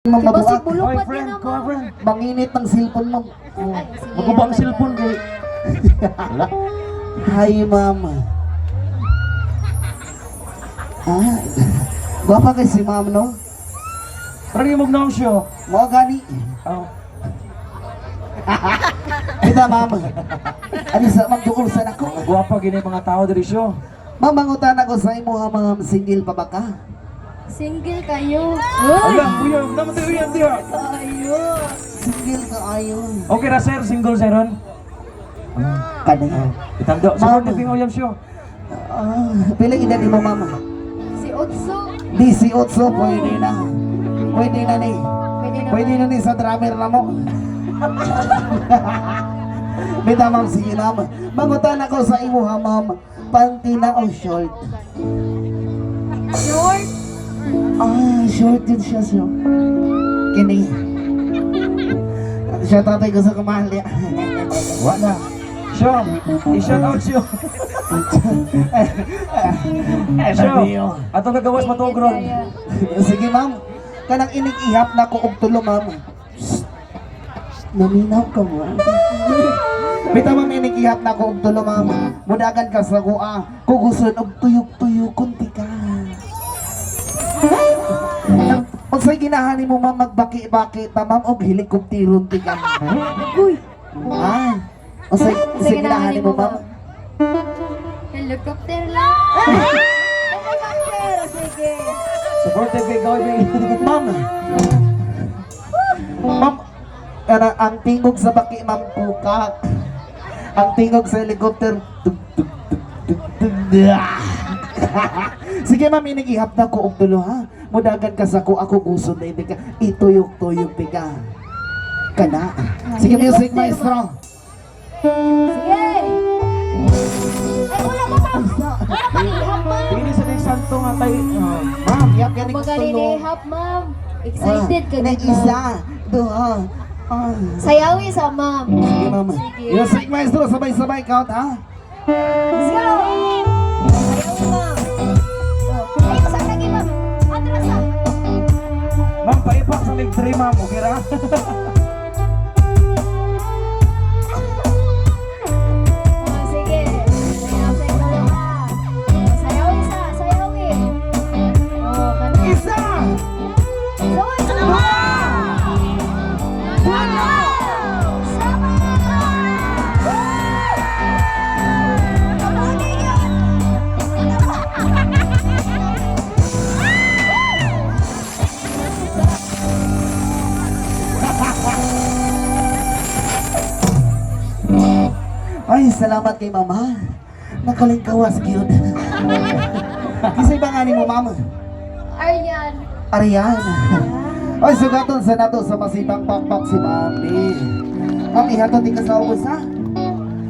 Mabuak. Oy, friend, ko friend. Manginit ng cellphone mo. Magubang cellphone kay. Wala. Hi, mama. Ah, gwapa kay si ma'am, no? Parang yung magnam siya. Mo gani. Oh. Kita, mama. Ani sa magduulsan ako. Guwapa gini mga tao diri siya. Mamangutan ako sa imo ha, ma'am. Single pa ba ka? Single kayo. Ayan, kuya, naman tayo yan diya. Kayo. Single ka ayon. Okay na sir, single sir ron. Kanay. Itando, support ni Ping William siya. Pilang edad mo, mama? Si Otso. 18, pwede na. Pwede na ni. Pwede na. Pwede na ni sa drummer na mo. Bita, ma'am, sige, ma'am. Mangutan ako sa imo ha, ma'am. Panty na o short? Short. Short din siya, so. Kini. Siya tatay ko sa kamali. Wala. Siya, i-shout out siya. Siya, atong nagawas matugron. Sige, ma'am. Kanang inig-ihap na ko og tulo, ma'am. Naminaw ka, ma'am. Bita, ma'am, inig-ihap na ko og tulo, ma'am. Mudagan ka sa kuha. Kuguson og tuyok-tuyok kunti ka. Pag sa'y ginahani mo, ma'am, magbaki-baki ta, ma'am, og helikopteron ti ka. Uy. O sa'y ginahani mo, ma'am. Helicopter lang. Helicopter. Sige. Supported kay Gawin. Ma'am. Ma'am, ang tingog sa baki, ma'am, kukak. Ang tingog sa helicopter, tug, tug, tug, tug, tug, sige, ma'am, inigihap na ko og tulo, ha? Mudagan ka sa ko, ako gusto na ibig ka. Ituyok-tuyok ka. Kana. Sige, music maestro. Sige. Ay, wala ka pa. Pili sa ning santo nga tay. Ma'am, yap ka ni Magaling tulo. ni Hap, ma'am. Excited ka na dito. isa, duha. Sayawi sa ma'am. Sige, ma'am. Sige. Music maestro, sabay-sabay count, ha? Let's go. Sayaw, ma'am. Oh. Ay, saan lagi, ma'am? Atras na. Ma'am, paipak sa leg 3 ma'am, okay ra? Oh, sige. Sayaw sa dalawa. Sayaw isa. Sayawi. Oh, kanina. Isa! Sayaw sa dalawa. Wala. Sama na. Kapuli yan. Ay, salamat kay mama. Nakalingkawas gyud. Kisay bangani mo, mama? Aryan. Arian. Ay, sugaton sa nato sa masipang pakpak si mami. Mami, hato di ka sa ubos, ha?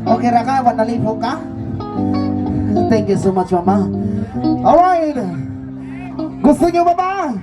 Okay ra ka? Wanalifo ka? Thank you so much, mama. Alright. Gusto nyo ba ba?